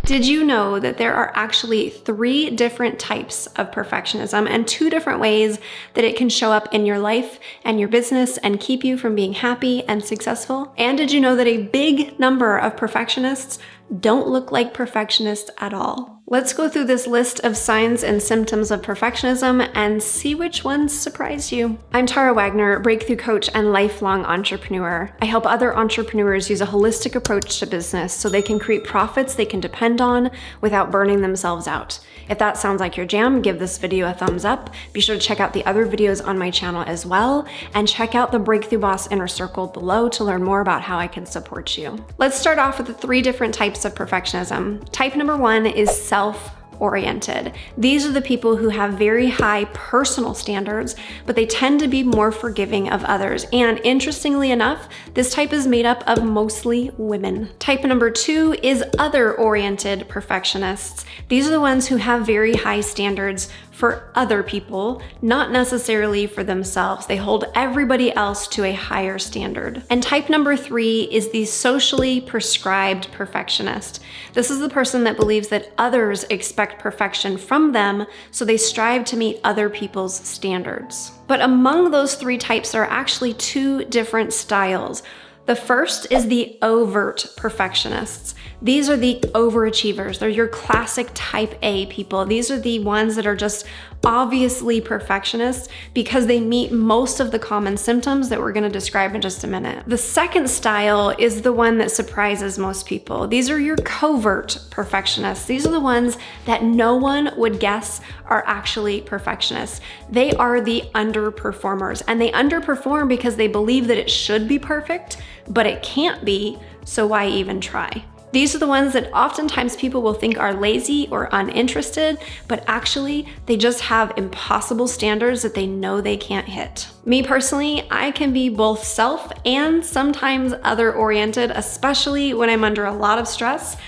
Did you know that there are actually 3 different types of perfectionism and 2 different ways that it can show up in your life and your business and keep you from being happy and successful? And did you know that a big number of perfectionists don't look like perfectionists at all? Let's go through this list of signs and symptoms of perfectionism and see which ones surprise you. I'm Tara Wagner, breakthrough coach and lifelong entrepreneur. I help other entrepreneurs use a holistic approach to business so they can create profits they can depend on without burning themselves out. If that sounds like your jam, give this video a thumbs up. Be sure to check out the other videos on my channel as well, and check out the Breakthrough Boss Inner Circle below to learn more about how I can support you. Let's start off with the 3 different types of perfectionism. Type number 1 is self-oriented. These are the people who have very high personal standards, but they tend to be more forgiving of others. And interestingly enough, this type is made up of mostly women. Type number 2 is other-oriented perfectionists. These are the ones who have very high standards for other people, not necessarily for themselves. They hold everybody else to a higher standard. And type number 3 is the socially prescribed perfectionist. This is the person that believes that others expect perfection from them, so they strive to meet other people's standards. But among those 3 types, there are actually 2 different styles. The first is the overt perfectionists. These are the overachievers. They're your classic type A people. These are the ones that are just obviously perfectionists because they meet most of the common symptoms that we're going to describe in just a minute. The second style is the one that surprises most people. These are your covert perfectionists. These are the ones that no one would guess are actually perfectionists. They are the underperformers, and they underperform because they believe that it should be perfect, but it can't be, so why even try? These are the ones that oftentimes people will think are lazy or uninterested, but actually they just have impossible standards that they know they can't hit. Me personally, I can be both self and sometimes other-oriented, especially when I'm under a lot of stress.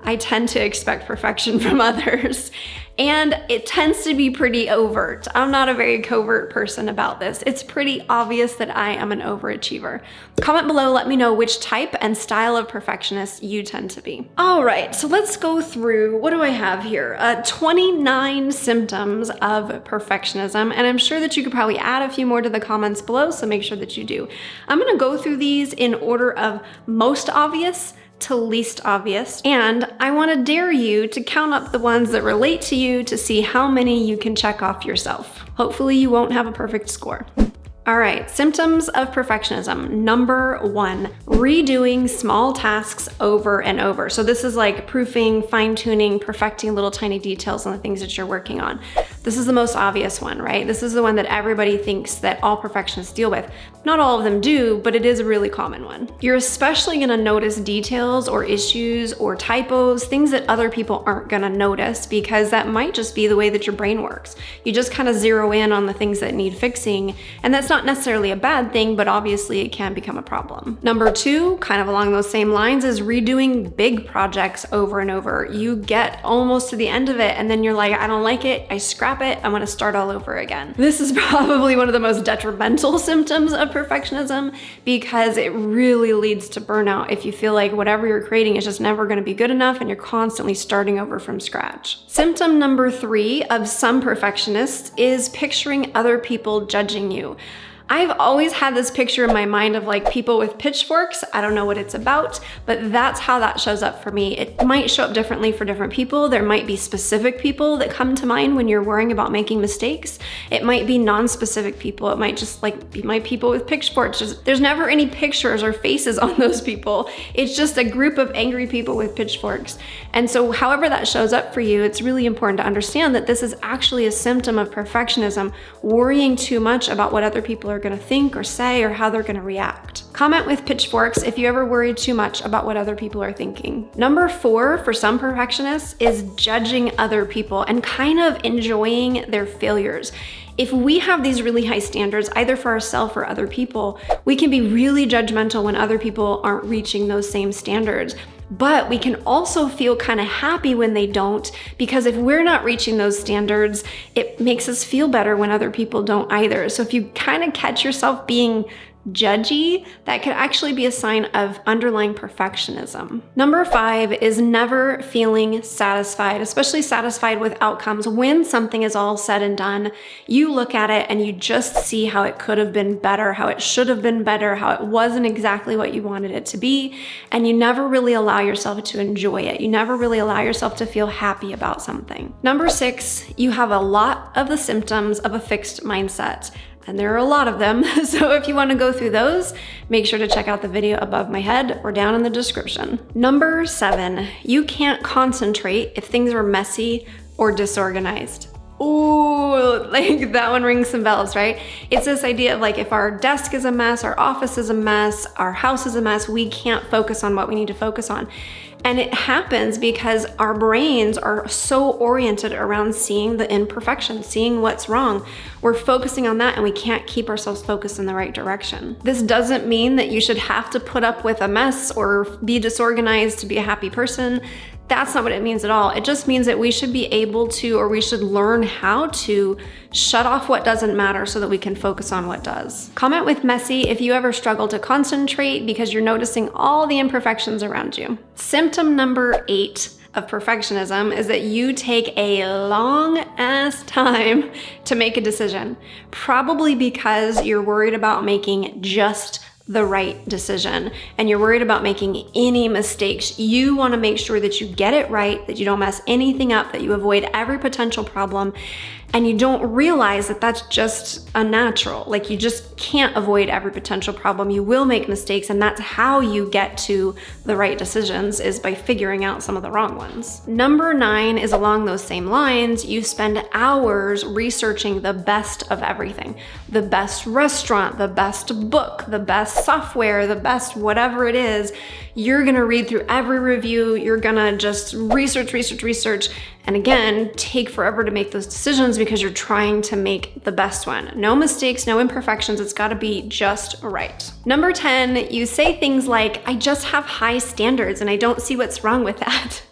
I tend to expect perfection from others, and it tends to be pretty overt. I'm not a very covert person about this. It's pretty obvious that I am an overachiever. Comment below, let me know which type and style of perfectionist you tend to be. All right, so let's go through, what do I have here? 29 symptoms of perfectionism, and I'm sure that you could probably add a few more to the comments below, so make sure that you do. I'm gonna go through these in order of most obvious to least obvious, and I want to dare you to count up the ones that relate to you to see how many you can check off yourself. Hopefully you won't have a perfect score. All right, symptoms of perfectionism. Number 1, redoing small tasks over and over. So this is like proofing, fine-tuning, perfecting little tiny details on the things that you're working on. This is the most obvious one, right? This is the one that everybody thinks that all perfectionists deal with. Not all of them do, but it is a really common one. You're especially gonna notice details or issues or typos, things that other people aren't gonna notice, because that might just be the way that your brain works. You just kind of zero in on the things that need fixing, and that's not necessarily a bad thing, but obviously it can become a problem. Number 2, kind of along those same lines, is redoing big projects over and over. You get almost to the end of it and then you're like, I don't like it, I scrap it, I want to start all over again. This is probably one of the most detrimental symptoms of perfectionism, because it really leads to burnout if you feel like whatever you're creating is just never going to be good enough and you're constantly starting over from scratch. Symptom number 3 of some perfectionists is picturing other people judging you. I've always had this picture in my mind of like people with pitchforks. I don't know what it's about, but that's how that shows up for me. It might show up differently for different people. There might be specific people that come to mind when you're worrying about making mistakes. It might be non-specific people. It might just like be my people with pitchforks. There's never any pictures or faces on those people. It's just a group of angry people with pitchforks. And so however that shows up for you, it's really important to understand that this is actually a symptom of perfectionism, worrying too much about what other people are going to think or say or how they're going to react. Comment with pitchforks if you ever worry too much about what other people are thinking. Number 4 for some perfectionists is judging other people and kind of enjoying their failures. If we have these really high standards, either for ourselves or other people, we can be really judgmental when other people aren't reaching those same standards. But we can also feel kind of happy when they don't, because if we're not reaching those standards, it makes us feel better when other people don't either. So if you kind of catch yourself being judgy, that could actually be a sign of underlying perfectionism. Number 5 is never feeling satisfied, especially satisfied with outcomes. When something is all said and done, you look at it and you just see how it could have been better, how it should have been better, how it wasn't exactly what you wanted it to be, and you never really allow yourself to enjoy it. You never really allow yourself to feel happy about something. Number 6, you have a lot of the symptoms of a fixed mindset. And there are a lot of them. So if you want to go through those, make sure to check out the video above my head or down in the description. Number 7, you can't concentrate if things are messy or disorganized. Ooh, like that one rings some bells, right? It's this idea of like, if our desk is a mess, our office is a mess, our house is a mess, we can't focus on what we need to focus on. And it happens because our brains are so oriented around seeing the imperfections, seeing what's wrong. We're focusing on that and we can't keep ourselves focused in the right direction. This doesn't mean that you should have to put up with a mess or be disorganized to be a happy person. That's not what it means at all. It just means that we should be able to, or we should learn how to shut off what doesn't matter so that we can focus on what does. Comment with messy if you ever struggle to concentrate because you're noticing all the imperfections around you. Symptom number 8 of perfectionism is that you take a long ass time to make a decision, probably because you're worried about making just the right decision and you're worried about making any mistakes. You want to make sure that you get it right, that you don't mess anything up, that you avoid every potential problem. And you don't realize that that's just unnatural. Like, you just can't avoid every potential problem. You will make mistakes, and that's how you get to the right decisions, is by figuring out some of the wrong ones. Number 9 is along those same lines. You spend hours researching the best of everything. The best restaurant, the best book, the best software, the best whatever it is. You're gonna read through every review. You're gonna just research. And again, take forever to make those decisions because you're trying to make the best one. No mistakes, no imperfections. It's gotta be just right. Number 10, you say things like, I just have high standards and I don't see what's wrong with that.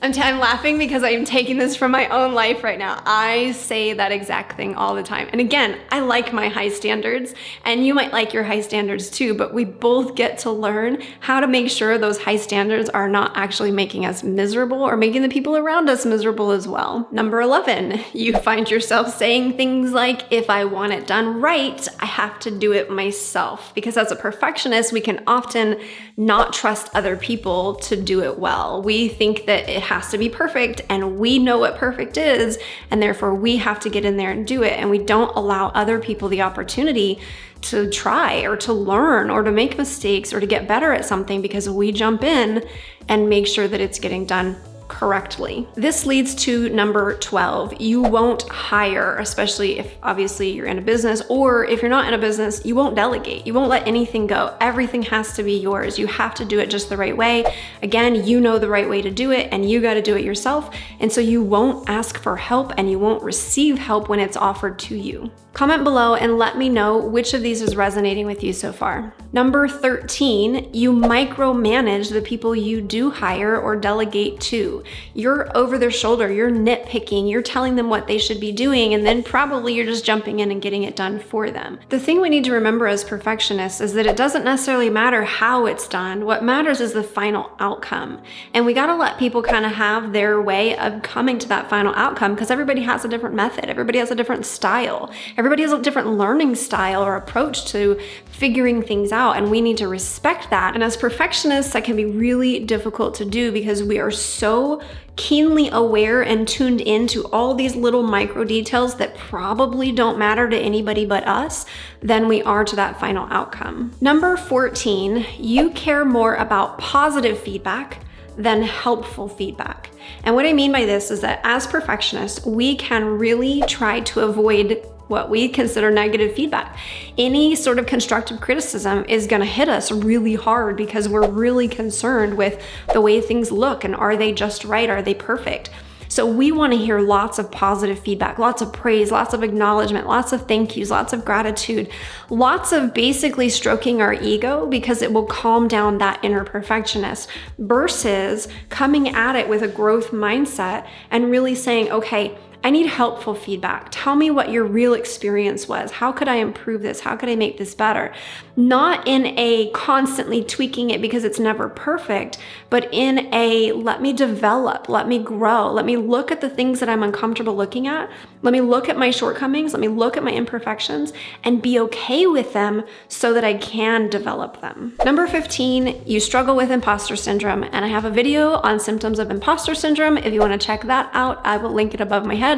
I'm laughing because I'm taking this from my own life right now. I say that exact thing all the time. And again, I like my high standards, and you might like your high standards too, but we both get to learn how to make sure those high standards are not actually making us miserable or making the people around us miserable as well. Number 11, you find yourself saying things like, if I want it done right, I have to do it myself. Because as a perfectionist, we can often not trust other people to do it well. We think that it has to be perfect, and we know what perfect is, and therefore we have to get in there and do it, and we don't allow other people the opportunity to try or to learn or to make mistakes or to get better at something, because we jump in and make sure that it's getting done correctly. This leads to number 12. You won't hire, especially if obviously you're in a business, or if you're not in a business, you won't delegate. You won't let anything go. Everything has to be yours. You have to do it just the right way. Again, you know the right way to do it, and you got to do it yourself. And so you won't ask for help, and you won't receive help when it's offered to you. Comment below and let me know which of these is resonating with you so far. Number 13, you micromanage the people you do hire or delegate to. You're over their shoulder, you're nitpicking, you're telling them what they should be doing, and then probably you're just jumping in and getting it done for them. The thing we need to remember as perfectionists is that it doesn't necessarily matter how it's done. What matters is the final outcome. And we gotta let people kind of have their way of coming to that final outcome, because everybody has a different method, everybody has a different style. Everybody has a different learning style or approach to figuring things out, and we need to respect that. And as perfectionists, that can be really difficult to do because we are so keenly aware and tuned into all these little micro details that probably don't matter to anybody but us than we are to that final outcome. Number 14, you care more about positive feedback than helpful feedback. And what I mean by this is that as perfectionists, we can really try to avoid what we consider negative feedback. Any sort of constructive criticism is gonna hit us really hard because we're really concerned with the way things look, and are they just right? Are they perfect? So we wanna hear lots of positive feedback, lots of praise, lots of acknowledgement, lots of thank yous, lots of gratitude, lots of basically stroking our ego, because it will calm down that inner perfectionist, versus coming at it with a growth mindset and really saying, okay, I need helpful feedback. Tell me what your real experience was. How could I improve this? How could I make this better? Not in a constantly tweaking it because it's never perfect, but in a let me develop, let me grow, let me look at the things that I'm uncomfortable looking at. Let me look at my shortcomings. Let me look at my imperfections and be okay with them so that I can develop them. Number 15, you struggle with imposter syndrome. And I have a video on symptoms of imposter syndrome. If you want to check that out, I will link it above my head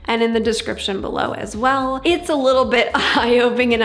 and in the description below as well. It's a little bit eye-opening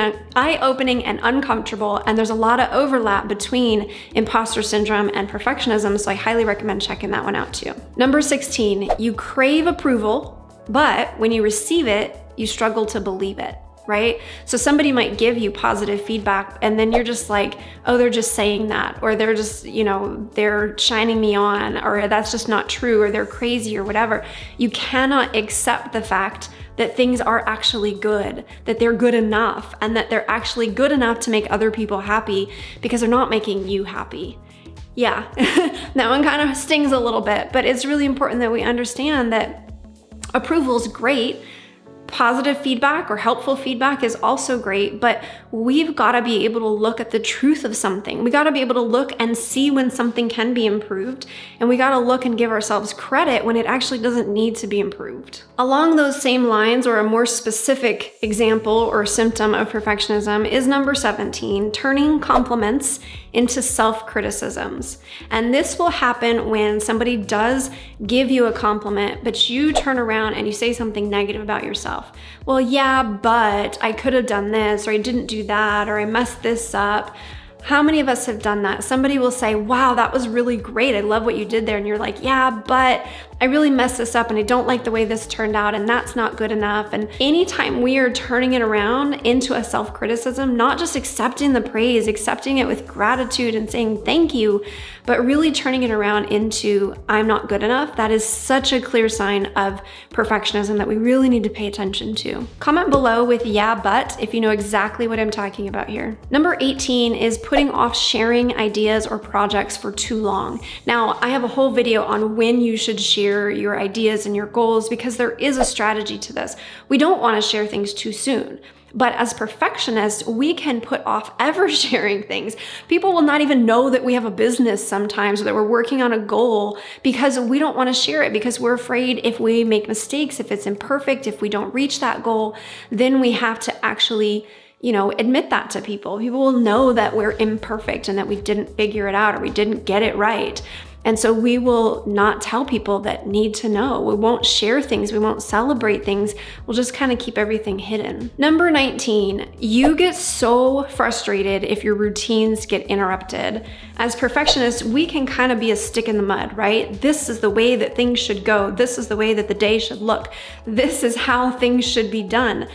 and uncomfortable, and there's a lot of overlap between imposter syndrome and perfectionism, so I highly recommend checking that one out too. Number 16, you crave approval, but when you receive it, you struggle to believe it, right? So somebody might give you positive feedback and then you're just like, oh, they're just saying that, or they're just, they're shining me on, or that's just not true, or they're crazy or whatever. You cannot accept the fact that things are actually good, that they're good enough, and that they're actually good enough to make other people happy because they're not making you happy. Yeah, that one kind of stings a little bit, but it's really important that we understand that approval is great. Positive feedback or helpful feedback is also great, but we've got to be able to look at the truth of something. We got to be able to look and see when something can be improved, and we got to look and give ourselves credit when it actually doesn't need to be improved. Along those same lines, or a more specific example or symptom of perfectionism, is number 17, turning compliments into self-criticisms. And this will happen when somebody does give you a compliment, but you turn around and you say something negative about yourself. Well, yeah, but I could have done this, or I didn't do that, or I messed this up. How many of us have done that? Somebody will say, wow, that was really great. I love what you did there. And you're like, yeah, but I really messed this up and I don't like the way this turned out, and that's not good enough. And anytime we are turning it around into a self-criticism, not just accepting the praise, accepting it with gratitude and saying thank you, but really turning it around into I'm not good enough, that is such a clear sign of perfectionism that we really need to pay attention to. Comment below with yeah, but if you know exactly what I'm talking about here. Number 18 is putting off sharing ideas or projects for too long. Now, I have a whole video on when you should share your ideas and your goals, because there is a strategy to this. We don't want to share things too soon. But as perfectionists, we can put off ever sharing things. People will not even know that we have a business sometimes, or that we're working on a goal, because we don't want to share it, because we're afraid if we make mistakes, if it's imperfect, if we don't reach that goal, then we have to actually admit that to people. People will know that we're imperfect and that we didn't figure it out, or we didn't get it right. And so we will not tell people that need to know. We won't share things. We won't celebrate things. We'll just kind of keep everything hidden. Number 19, you get so frustrated if your routines get interrupted. As perfectionists, we can kind of be a stick in the mud, right? This is the way that things should go. This is the way that the day should look. This is how things should be done.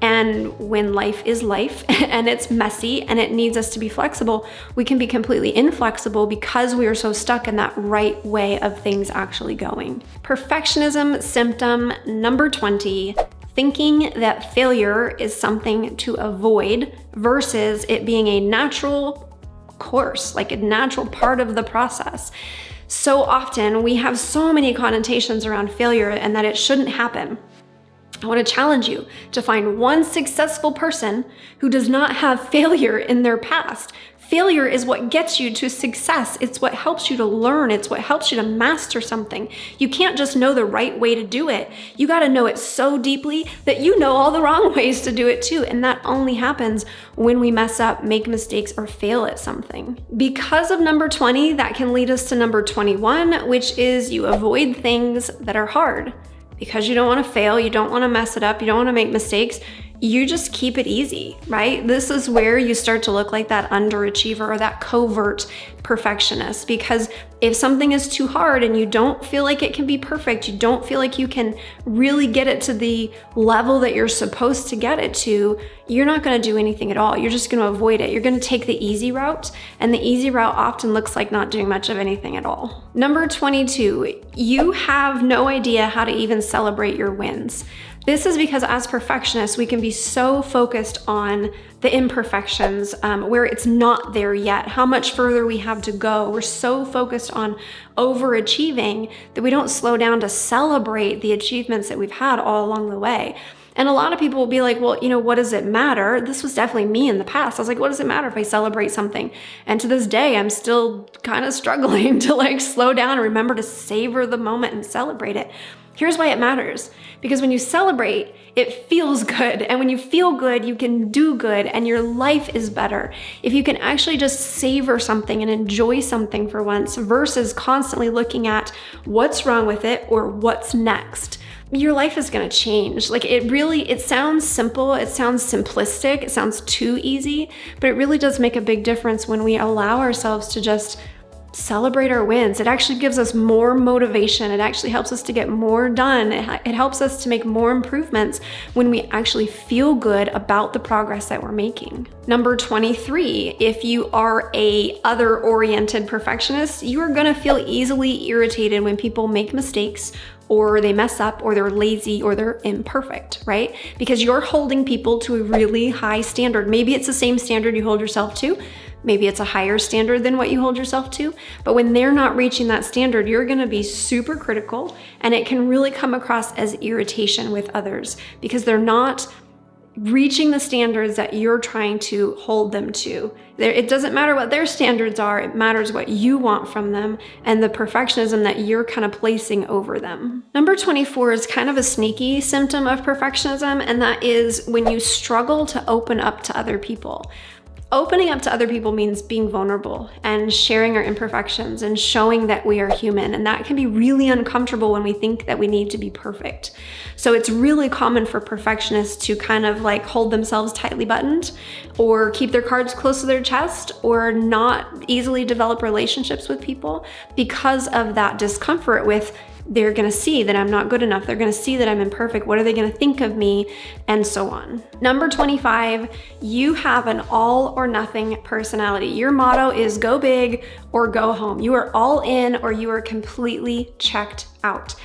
And when life is life and it's messy and it needs us to be flexible, we can be completely inflexible because we are so stuck in that right way of things actually going. Perfectionism symptom number 20, thinking that failure is something to avoid versus it being a natural course, like a natural part of the process. So often we have so many connotations around failure and that it shouldn't happen. I want to challenge you to find one successful person who does not have failure in their past. Failure is what gets you to success. It's what helps you to learn. It's what helps you to master something. You can't just know the right way to do it. You got to know it so deeply that you know all the wrong ways to do it too. And that only happens when we mess up, make mistakes, or fail at something. Because of number 20, that can lead us to number 21, which is you avoid things that are hard. Because you don't want to fail, you don't want to mess it up, you don't want to make mistakes, you just keep it easy, right? This is where you start to look like that underachiever or that covert perfectionist, because if something is too hard and you don't feel like it can be perfect, you don't feel like you can really get it to the level that you're supposed to get it to, you're not going to do anything at all. You're just going to avoid it. You're going to take the easy route, and the easy route often looks like not doing much of anything at all. Number 22, you have no idea how to even celebrate your wins. This is because as perfectionists, we can be so focused on the imperfections, where it's not there yet, how much further we have to go. We're so focused on overachieving that we don't slow down to celebrate the achievements that we've had all along the way. And a lot of people will be like, well, what does it matter? This was definitely me in the past. I was like, what does it matter if I celebrate something? And to this day, I'm still kind of struggling to slow down and remember to savor the moment and celebrate it. Here's why it matters. Because when you celebrate, it feels good. And when you feel good, you can do good and your life is better. If you can actually just savor something and enjoy something for once versus constantly looking at what's wrong with it or what's next, your life is going to change. It sounds simple, it sounds simplistic, it sounds too easy, but it really does make a big difference when we allow ourselves to just celebrate our wins. It actually gives us more motivation. It actually helps us to get more done. It helps us to make more improvements when we actually feel good about the progress that we're making. Number 23, if you are a other-oriented perfectionist, you are going to feel easily irritated when people make mistakes or they mess up, or they're lazy, or they're imperfect, right? Because you're holding people to a really high standard. Maybe it's the same standard you hold yourself to. Maybe it's a higher standard than what you hold yourself to. But when they're not reaching that standard, you're gonna be super critical, and it can really come across as irritation with others because they're not reaching the standards that you're trying to hold them to. It doesn't matter what their standards are, it matters what you want from them and the perfectionism that you're kind of placing over them. Number 24 is kind of a sneaky symptom of perfectionism, and that is when you struggle to open up to other people. Opening up to other people means being vulnerable and sharing our imperfections and showing that we are human. And that can be really uncomfortable when we think that we need to be perfect. So it's really common for perfectionists to kind of hold themselves tightly buttoned or keep their cards close to their chest or not easily develop relationships with people because of that discomfort with they're going to see that I'm not good enough. They're going to see that I'm imperfect. What are they going to think of me? And so on. Number 25, you have an all or nothing personality. Your motto is go big or go home. You are all in or you are completely checked out.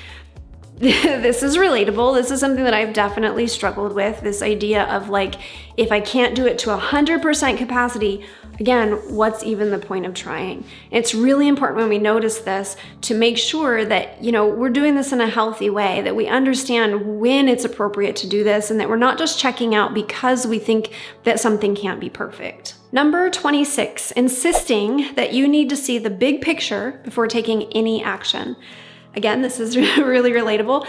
This is relatable. This is something that I've definitely struggled with. This idea of if I can't do it to 100% capacity, again, what's even the point of trying? It's really important when we notice this to make sure that, we're doing this in a healthy way, that we understand when it's appropriate to do this and that we're not just checking out because we think that something can't be perfect. Number 26, insisting that you need to see the big picture before taking any action. Again, this is really relatable.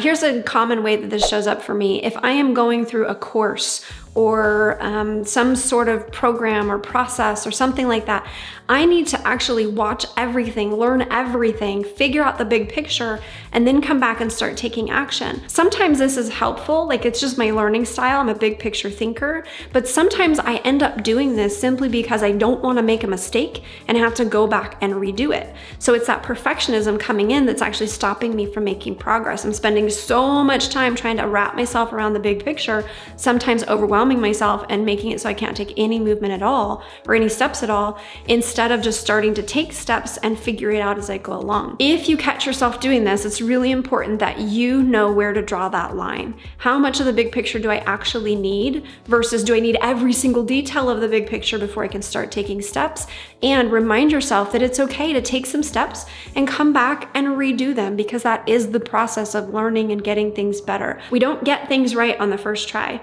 Here's a common way that this shows up for me. If I am going through a course or some sort of program or process or something like that, I need to actually watch everything, learn everything, figure out the big picture, and then come back and start taking action. Sometimes this is helpful, it's just my learning style. I'm a big picture thinker, but sometimes I end up doing this simply because I don't want to make a mistake and have to go back and redo it. So it's that perfectionism coming in that's actually stopping me from making progress. I'm spending so much time trying to wrap myself around the big picture, sometimes overwhelming myself and making it so I can't take any movement at all or any steps at all, instead of just starting to take steps and figure it out as I go along. If you catch yourself doing this, it's really important that you know where to draw that line. How much of the big picture do I actually need versus do I need every single detail of the big picture before I can start taking steps? And remind yourself that it's okay to take some steps and come back and redo them because that is the process of learning and getting things better. We don't get things right on the first try.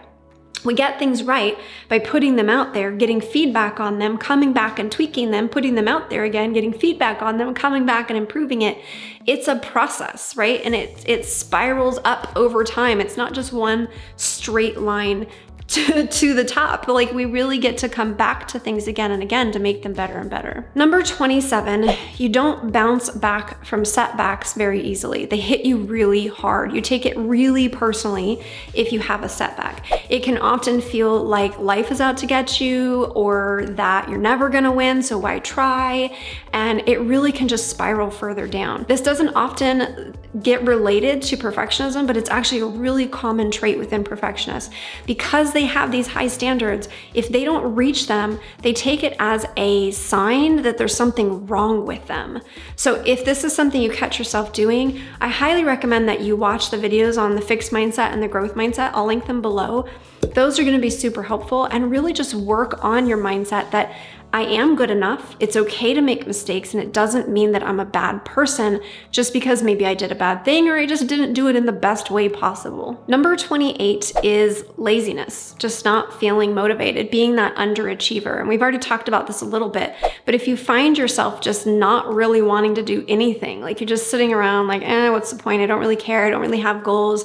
We get things right by putting them out there, getting feedback on them, coming back and tweaking them, putting them out there again, getting feedback on them, coming back and improving it. It's a process, right? And it spirals up over time. It's not just one straight line to the top. We really get to come back to things again and again to make them better and better. Number 27, you don't bounce back from setbacks very easily. They hit you really hard. You take it really personally if you have a setback. It can often feel like life is out to get you or that you're never gonna win, so why try? And it really can just spiral further down. This doesn't often get related to perfectionism, but it's actually a really common trait within perfectionists because they have these high standards, if they don't reach them, they take it as a sign that there's something wrong with them. So if this is something you catch yourself doing, I highly recommend that you watch the videos on the fixed mindset and the growth mindset. I'll link them below. Those are going to be super helpful, and really just work on your mindset that I am good enough. It's okay to make mistakes, and it doesn't mean that I'm a bad person just because maybe I did a bad thing or I just didn't do it in the best way possible. Number 28 is laziness, just not feeling motivated, being that underachiever. And we've already talked about this a little bit, but if you find yourself just not really wanting to do anything, like you're just sitting around like, what's the point? I don't really care. I don't really have goals.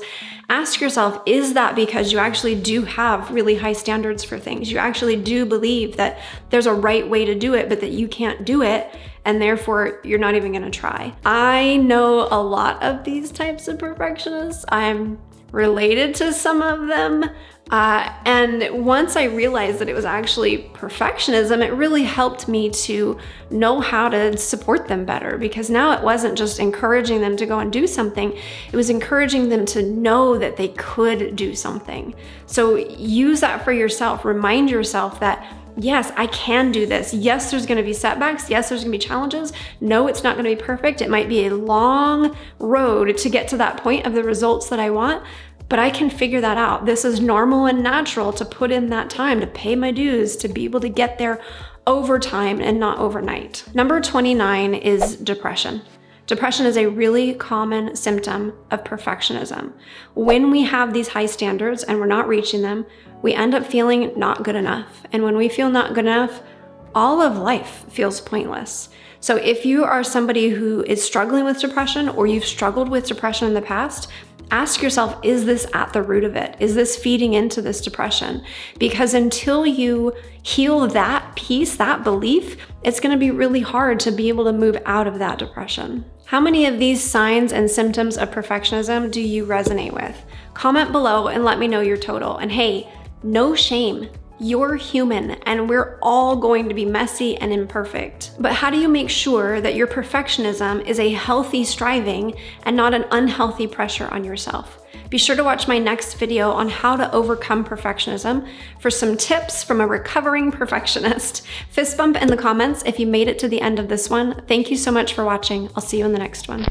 Ask yourself, is that because you actually do have really high standards for things? You actually do believe that there's a right way to do it, but that you can't do it, and therefore you're not even gonna try. I know a lot of these types of perfectionists. I'm related to some of them. And once I realized that it was actually perfectionism, it really helped me to know how to support them better, because now it wasn't just encouraging them to go and do something, it was encouraging them to know that they could do something. So use that for yourself. Remind yourself that yes, I can do this. Yes, there's gonna be setbacks. Yes, there's gonna be challenges. No, it's not gonna be perfect. It might be a long road to get to that point of the results that I want, but I can figure that out. This is normal and natural to put in that time, to pay my dues, to be able to get there over time and not overnight. Number 29 is depression. Depression is a really common symptom of perfectionism. When we have these high standards and we're not reaching them, we end up feeling not good enough. And when we feel not good enough, all of life feels pointless. So if you are somebody who is struggling with depression, or you've struggled with depression in the past, ask yourself, is this at the root of it? Is this feeding into this depression? Because until you heal that piece, that belief, it's gonna be really hard to be able to move out of that depression. How many of these signs and symptoms of perfectionism do you resonate with? Comment below and let me know your total. And hey, no shame. You're human, and we're all going to be messy and imperfect. But how do you make sure that your perfectionism is a healthy striving and not an unhealthy pressure on yourself? Be sure to watch my next video on how to overcome perfectionism for some tips from a recovering perfectionist. Fist bump in the comments if you made it to the end of this one. Thank you so much for watching. I'll see you in the next one.